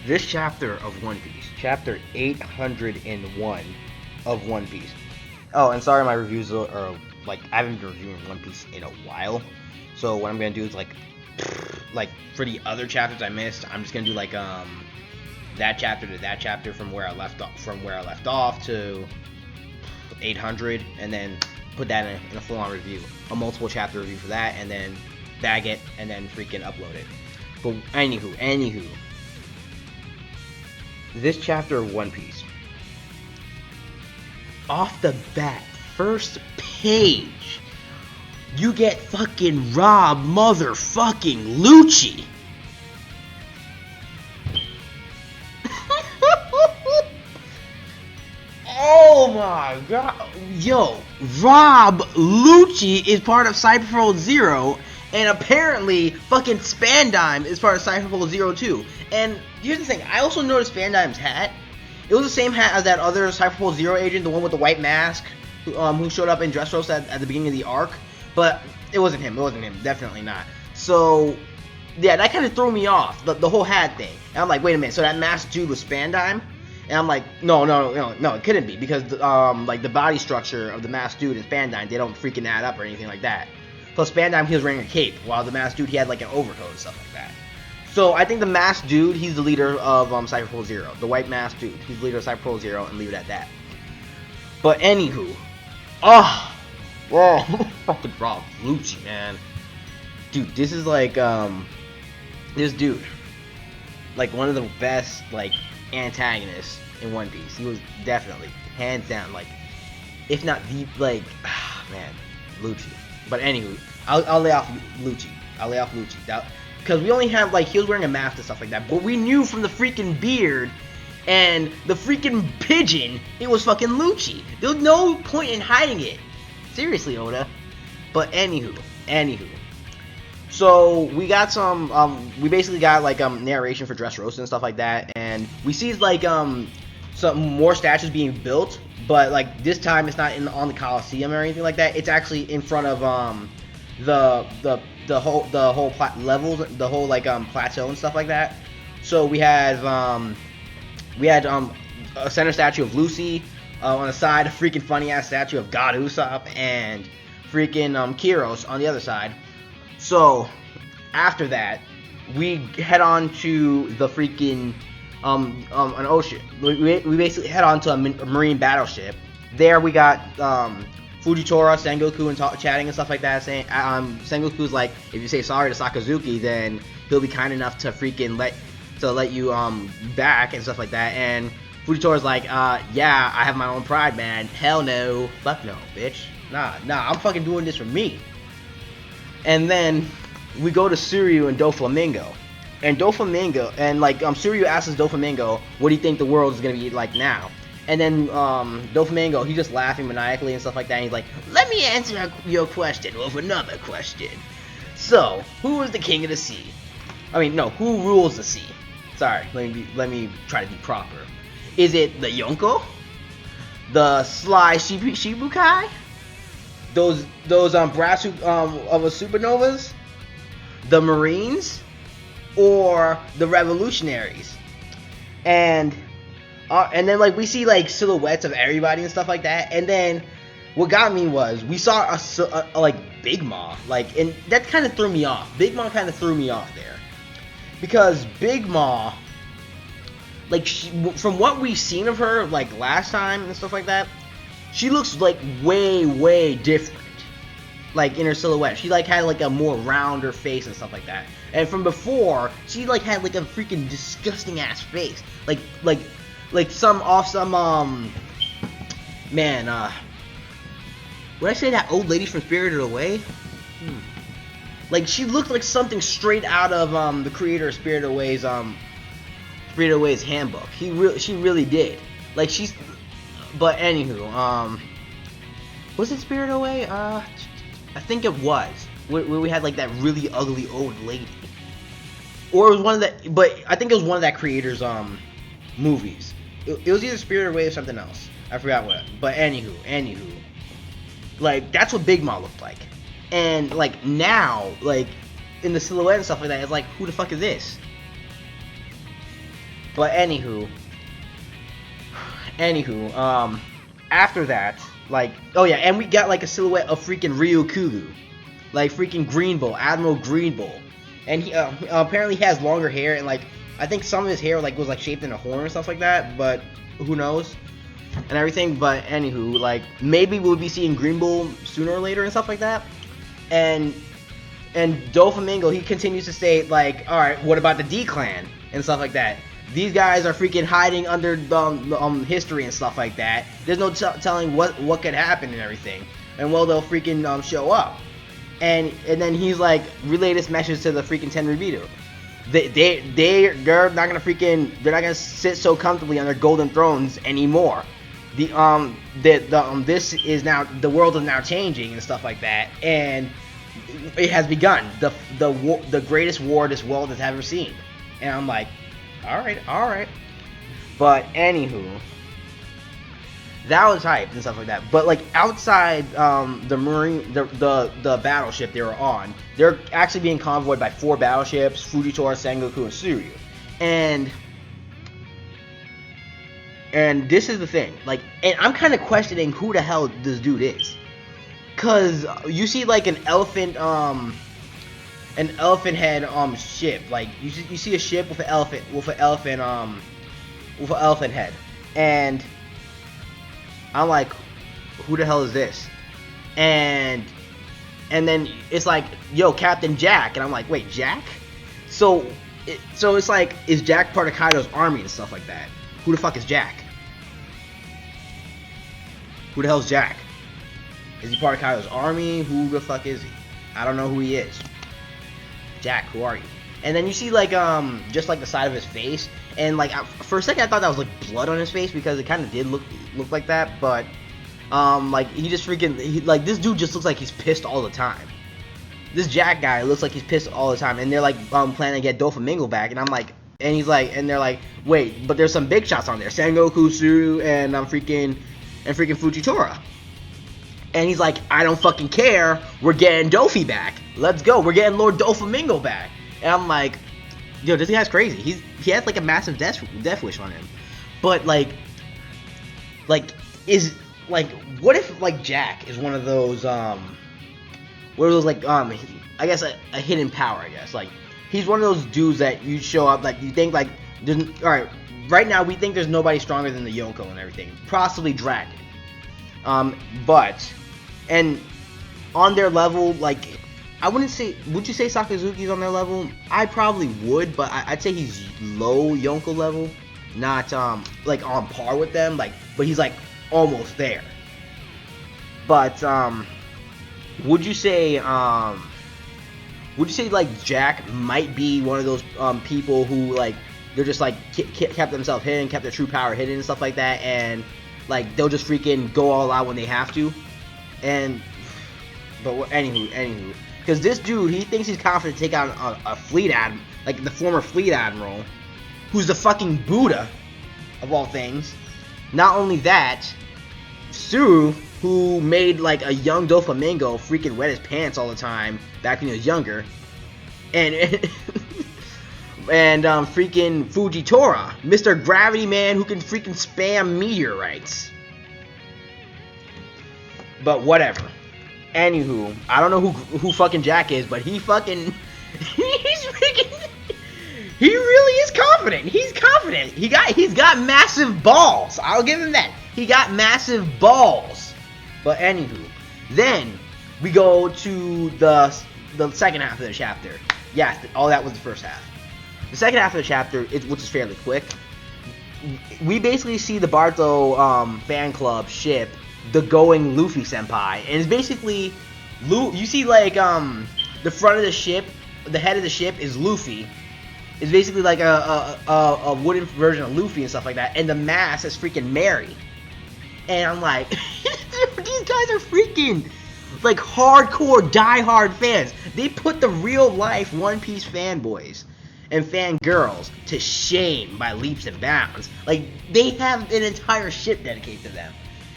this chapter of One Piece, chapter 801 of One Piece. Oh, and sorry, my reviews are like, I haven't been reviewing One Piece in a while. So what I'm gonna do is like for the other chapters I missed, I'm just gonna do like that chapter to that chapter from where I left off to 800, and then put that in a full-on review, a multiple chapter review for that, and then bag it and then freaking upload it. But anywho, this chapter of One Piece, off the bat, first page, you get fucking Rob motherfucking Lucci. Oh my god. Yo, Rob Lucci is part of Cypher Patrol Zero, and apparently fucking Spandime is part of Cypher Patrol Zero too. And here's the thing, I also noticed Spandime's hat. It was the same hat as that other Cypher Patrol Zero agent, the one with the white mask, who showed up in Dressrosa at the beginning of the arc. But it wasn't him, definitely not. So, yeah, that kind of threw me off, the whole hat thing. And I'm like, wait a minute, so that masked dude was Spandime? And I'm like, no, it couldn't be, because like the body structure of the masked dude and Spandime, they don't freaking add up or anything like that. Plus Spandime, he was wearing a cape, while the masked dude, he had like an overcoat and stuff like that. So I think the masked dude, he's the leader of Cypher Patrol Zero. The white masked dude, he's the leader of Cypher Patrol Zero, and leave it at that. But anywho, fucking Rob Lucci, man. Dude, this is like, this dude, like one of the best, like, antagonists in One Piece. He was definitely, hands down, like, if not the, like, man, Lucci. But anywho, I'll lay off Lucci. Because we only have, like, he was wearing a mask and stuff like that, but we knew from the freaking beard and the freaking pigeon, it was fucking Lucci. There was no point in hiding it. Seriously, Oda. But anywho. So we got some, we basically got like narration for Dressrosa and stuff like that, and we see like some more statues being built, but like this time it's not on the Coliseum or anything like that. It's actually in front of the whole levels, the whole like plateau and stuff like that. So we had a center statue of Lucy. On the side, a freaking funny ass statue of God Usopp and freaking Kiros on the other side. So after that, we head on to the freaking an ocean. We basically head on to a marine battleship. There we got FUIJTORA, Sengoku, and chatting and stuff like that. Saying Sengoku's like, if you say sorry to Sakazuki, then he'll be kind enough to freaking let you back and stuff like that. And FUIJTORA's like, yeah, I have my own pride, man. Hell no. Fuck no, bitch. Nah, I'm fucking doing this for me. And then we go to TSURU and DOFLAMINGO. And TSURU asks DOFLAMINGO, what do you think the world is gonna be like now? And then DOFLAMINGO, he's just laughing maniacally and stuff like that. And he's like, let me answer your question with another question. So, who is the king of the sea? I mean, no, who rules the sea? Sorry, let me try to be proper. Is it the Yonko? The Sly Shibukai? Those brass of a supernovas? The Marines? Or the Revolutionaries? And then like we see like silhouettes of everybody and stuff like that. And then what got me was we saw a like Big Ma, like, and that kind of threw me off. Big Ma kind of threw me off there, because Big Ma, like, from what we've seen of her, like, last time and stuff like that, she looks, like, way different, like, in her silhouette. She, like, had, like, a more rounder face and stuff like that. And from before, she, like, had, like, a freaking disgusting-ass face. Like, man, would I say that old lady from Spirited Away? Like, she looked like something straight out of, the creator of Spirited Away's handbook. She really did. Like, but anywho, was it Spirited Away? I think it was. Where we had, like, that really ugly old lady. Or it was one of that, but I think it was one of that creator's, movies. It was either Spirited Away or something else. I forgot what. But anywho. Like, that's what Big Ma looked like. And, like, now, like, in the silhouette and stuff like that, it's like, who the fuck is this? But anywho, after that, like, oh yeah, and we got like a silhouette of freaking Ryukyugu, like freaking Green Bull, Admiral Green Bull, and he apparently has longer hair, and like I think some of his hair like was like shaped in a horn and stuff like that, but who knows, and everything. But anywho, like maybe we'll be seeing Green Bull sooner or later and stuff like that, and DOFLAMINGO, he continues to say like, all right, what about the D Clan and stuff like that? These guys are freaking hiding under the history and stuff like that. There's no telling what could happen and everything. And well, they'll freaking show up. And then he's like, relay this message to the freaking Tenryubito. They're not gonna sit so comfortably on their golden thrones anymore. This is now, the world is now changing and stuff like that. And it has begun. The greatest war this world has ever seen. And I'm like, alright. But anywho, that was hype and stuff like that. But like outside the battleship they were on, they're actually being convoyed by 4 battleships: FUIJTORA, SENGOKU, and TSURU. And this is the thing, like, and I'm kind of questioning who the hell this dude is, cause you see like an elephant head ship, like you see a ship with an elephant head, and I'm like, who the hell is this? And then it's like, yo, Captain Jack, and I'm like, wait, Jack? So it's like, is Jack part of Kaido's army and stuff like that? Who the fuck is Jack? Who the hell is Jack? Is he part of Kaido's army? Who the fuck is he? I don't know who he is. Jack, who are you? And then you see like just like the side of his face, and like for a second I thought that was like blood on his face, because it kind of did look like that, but like he just freaking like this dude just looks like he's pissed all the time. This Jack guy looks like he's pissed all the time, and they're like planning to get DOFLAMINGO back, and I'm like, and he's like, and they're like, wait, but there's some big shots on there: Sengoku, TSURU, and freaking FUIJTORA. And he's like, I don't fucking care. We're getting Dofi back. Let's go. We're getting Lord DOFLAMINGO back. And I'm like, yo, this guy's crazy. He has like a massive death wish on him. But like is like, what if like Jack is one of those like I guess a hidden power, I guess. Like he's one of those dudes that you show up, like you think like there's, all right, right now we think there's nobody stronger than the Yonko and everything. Possibly Dragon. But and on their level, like I wouldn't say, would you say Sakazuki's on their level? I probably would, but I'd say he's low Yonko level, not like on par with them, like, but he's like almost there. But would you say like Jack might be one of those people who like they're just like kept themselves hidden, kept their true power hidden and stuff like that, and like they'll just freaking go all out when they have to? And but anywho, because this dude, he thinks he's confident to take out a fleet admiral, like the former fleet admiral, who's the fucking Buddha of all things. Not only that, TSURU, who made like a young DOFLAMINGO freaking wet his pants all the time back when he was younger, and and freaking FUIJTORA, Mr. Gravity Man, who can freaking spam meteorites. But whatever. Anywho, I don't know who fucking Jack is, but he fucking he's freaking, he really is confident. He's confident. He's got massive balls. I'll give him that. He got massive balls. But anywho, then we go to the second half of the chapter. Yes, all that was the first half. The second half of the chapter, which is fairly quick, we basically see the Barto fan club ship the going Luffy senpai, and it's basically you see like the front of the ship, the head of the ship is Luffy. It's basically like a wooden version of Luffy and stuff like that, and the mast is freaking Mary. And I'm like, these guys are freaking like hardcore diehard fans. They put the real life One Piece fanboys and fangirls to shame by leaps and bounds. Like they have an entire ship dedicated to them.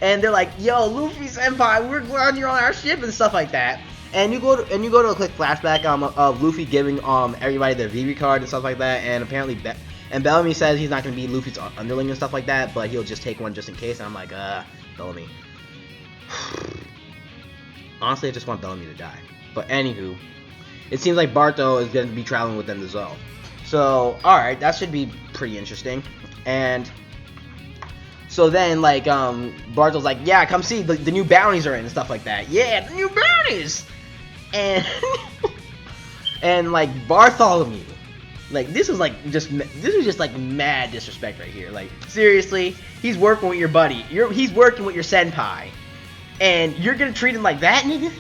And they're like, yo, Luffy senpai, we're glad you're on our ship and stuff like that. And you go to a quick flashback of Luffy giving everybody their VV card and stuff like that, and And Bellamy says he's not going to be Luffy's underling and stuff like that, but he'll just take one just in case. And I'm like, Bellamy. Honestly, I just want Bellamy to die. But anywho, it seems like Barto is going to be traveling with them to Zoe. So, alright, that should be pretty interesting. And so then, like, Barto's like, yeah, come see, the new bounties are in and stuff like that. Yeah, the new bounties! And, and like, Bartholomew. Like, this is just like mad disrespect right here. Like, seriously, he's working with your buddy. He's working with your senpai. And you're gonna treat him like that, nigga?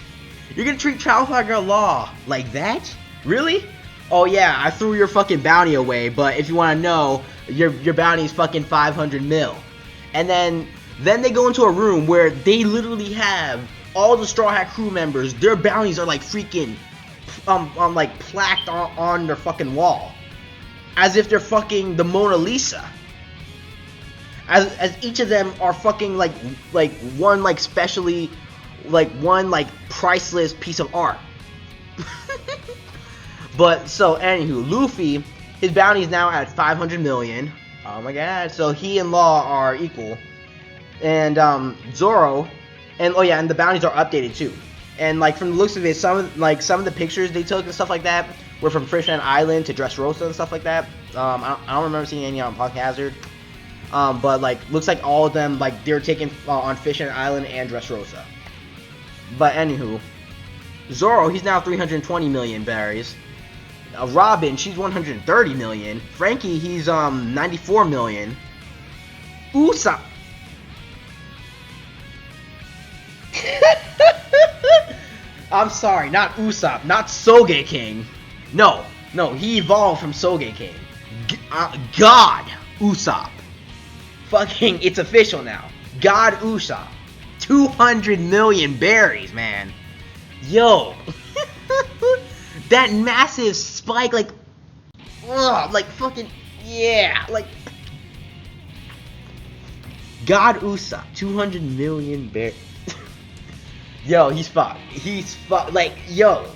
You're gonna treat Trafalgar Law like that? Really? Oh yeah, I threw your fucking bounty away, but if you wanna know, your bounty is fucking 500 mil. And then they go into a room where they literally have all the Straw Hat crew members, their bounties are like freaking, like plaqued on their fucking wall. As if they're fucking the Mona Lisa. As each of them are fucking like one like specially, like one like priceless piece of art. But so anywho, Luffy, his bounty is now at 500 million. Oh my god! So he and Law are equal, and Zoro, and oh yeah, and the bounties are updated too. And like from the looks of it, some of the pictures they took and stuff like that were from Fishman Island to Dressrosa and stuff like that. I don't remember seeing any on Punk Hazard. But like looks like all of them like they were taken on Fishman Island and Dressrosa. But anywho, Zoro, he's now 320 million berries. Robin, she's 130 million. Frankie, he's 94 million. Usopp. I'm sorry, not Usopp, not Soge King. No, he evolved from Soge King. God Usopp. Fucking, it's official now. God Usopp. 200 million berries, man. Yo. That massive spike, like, ugh, like fucking, yeah, like, God Usopp, 200 million berries. Yo, he's fucked. Like, yo,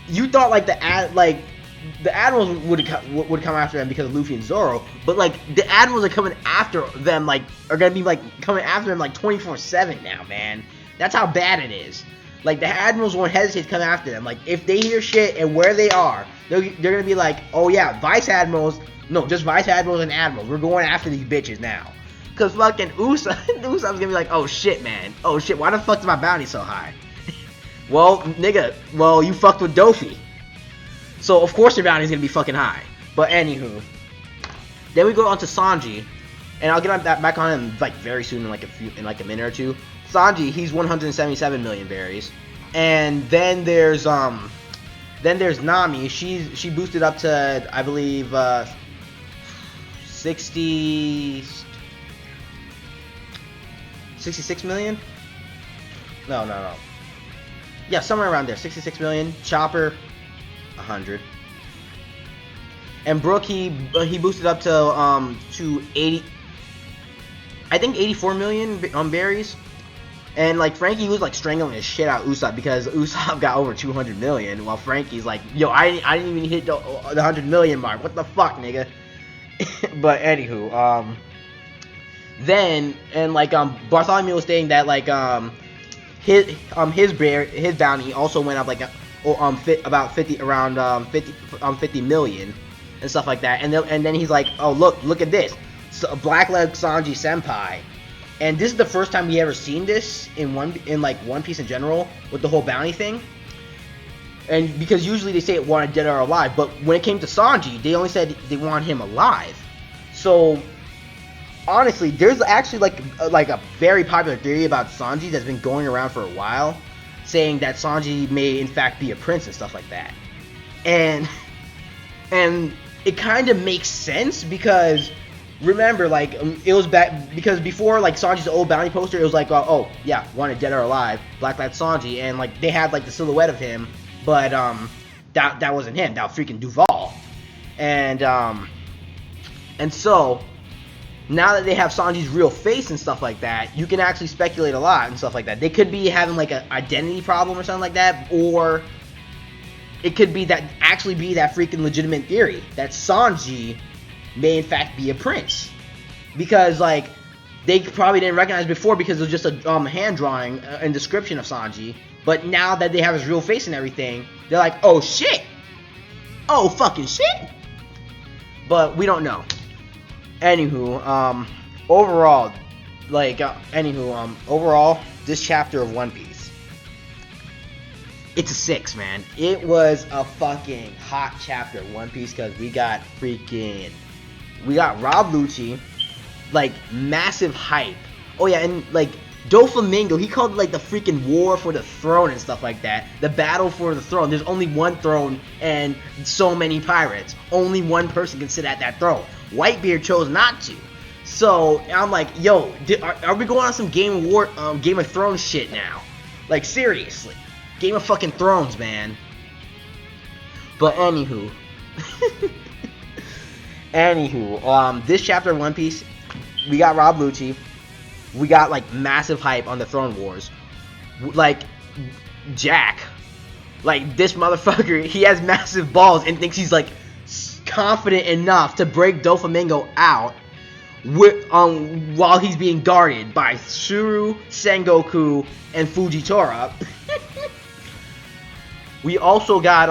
you thought like the admirals would come after them because of Luffy and Zoro, but like the admirals are coming after them, like are gonna be like coming after them like 24/7 now, man. That's how bad it is. Like the admirals won't hesitate to come after them. Like if they hear shit and where they are, they're gonna be like, oh yeah, vice admirals, no, just vice admirals and admirals. We're going after these bitches now. Cause fucking Usopp's gonna be like, oh shit, man, oh shit, why the fuck is my bounty so high? Well, nigga, you fucked with Dofi. So of course your bounty is gonna be fucking high. But anywho, then we go on to Sanji, and I'll get back on him like very soon in like a minute or two. Sanji, he's 177 million berries, and then there's Nami. She boosted up to I believe 66 million. No. Yeah, somewhere around there, 66 million. Chopper, 100. And Brook, he boosted up to 80, I think 84 million berries. And like Frankie was like strangling the shit out of Usopp because Usopp got over 200 million, while Frankie's like, yo, I didn't even hit the 100 million mark. What the fuck, nigga? But anywho, then and like Bartholomew was saying that like his bounty also went up like about 50 million and stuff like that, and then he's like, oh look at this, so, Blackleg Sanji Senpai, and this is the first time we ever seen this in One Piece in general with the whole bounty thing, and because usually they say it wanted dead or alive, but when it came to Sanji, they only said they want him alive. So honestly, there's actually like a very popular theory about Sanji that's been going around for a while, saying that Sanji may in fact be a prince and stuff like that. And it kind of makes sense because remember, like it was back because before like Sanji's old bounty poster, it was like oh yeah, wanted dead or alive, Black Lad Sanji, and like they had like the silhouette of him, but that wasn't him, that was freaking Duval. And so now that they have Sanji's real face and stuff like that, you can actually speculate a lot and stuff like that. They could be having like an identity problem or something like that, or it could be that freaking legitimate theory that Sanji may in fact be a prince, because like they probably didn't recognize before because it was just a hand drawing and description of Sanji. But now that they have his real face and everything, they're like, oh shit, oh fucking shit. But we don't know. Anywho, overall, overall, this chapter of One Piece, it's a 6, man. It was a fucking hot chapter of One Piece because we got Rob Lucci, like massive hype. Oh yeah, and like DOFLAMINGO, he called it like the freaking war for the throne and stuff like that. The battle for the throne. There's only one throne and so many pirates. Only one person can sit at that throne. Whitebeard chose not to. So I'm like, yo, are we going on some Game of Thrones shit now? Like seriously, Game of fucking Thrones, man. But anywho, this chapter of One Piece, we got Rob Lucci. We got like massive hype on the Throne Wars. Like Jack, like this motherfucker, he has massive balls and thinks he's like confident enough to break DOFLAMINGO out with, while he's being guarded by TSURU, SENGOKU, and FUIJTORA. We also got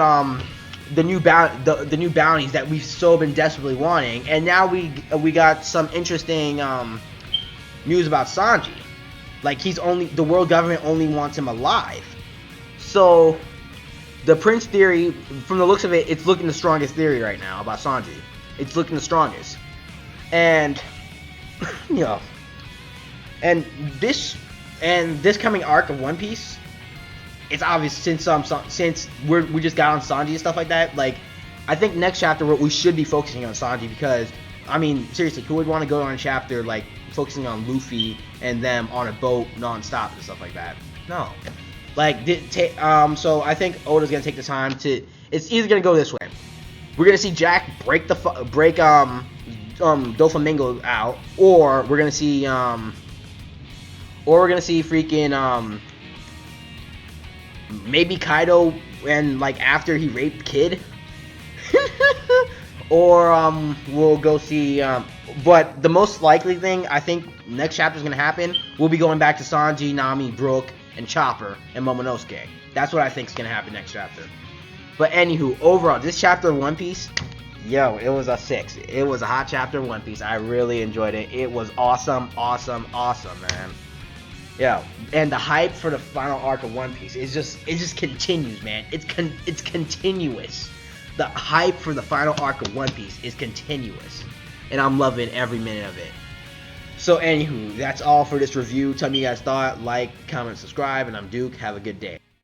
the new bounties that we've so been desperately wanting, and now we got some interesting news about Sanji. Like the world government only wants him alive. So the Prince theory, from the looks of it, it's looking the strongest theory right now about Sanji. It's looking the strongest. And you know, and this coming arc of One Piece, it's obvious since we just got on Sanji and stuff like that. Like I think next chapter we should be focusing on Sanji, because I mean seriously, who would want to go on a chapter like focusing on Luffy and them on a boat non-stop and stuff like that? No. Like, so I think Oda's gonna take the time to. It's either gonna go this way. We're gonna see Jack break DOFLAMINGO out, or we're gonna see freaking maybe Kaido, and like after he raped Kid, or we'll go see. But the most likely thing I think next chapter is gonna happen. We'll be going back to Sanji, Nami, Brook, and Chopper, and Momonosuke. That's what I think is gonna happen next chapter. But anywho, overall, this chapter of One Piece, yo, it was a 6. It was a hot chapter of One Piece. I really enjoyed it. It was awesome, man. Yeah, and the hype for the final arc of One Piece it just continues, man. It's continuous. The hype for the final arc of One Piece is continuous, and I'm loving every minute of it. So anywho, that's all for this review. Tell me you guys thought. Like, comment, subscribe, and I'm Duke. Have a good day.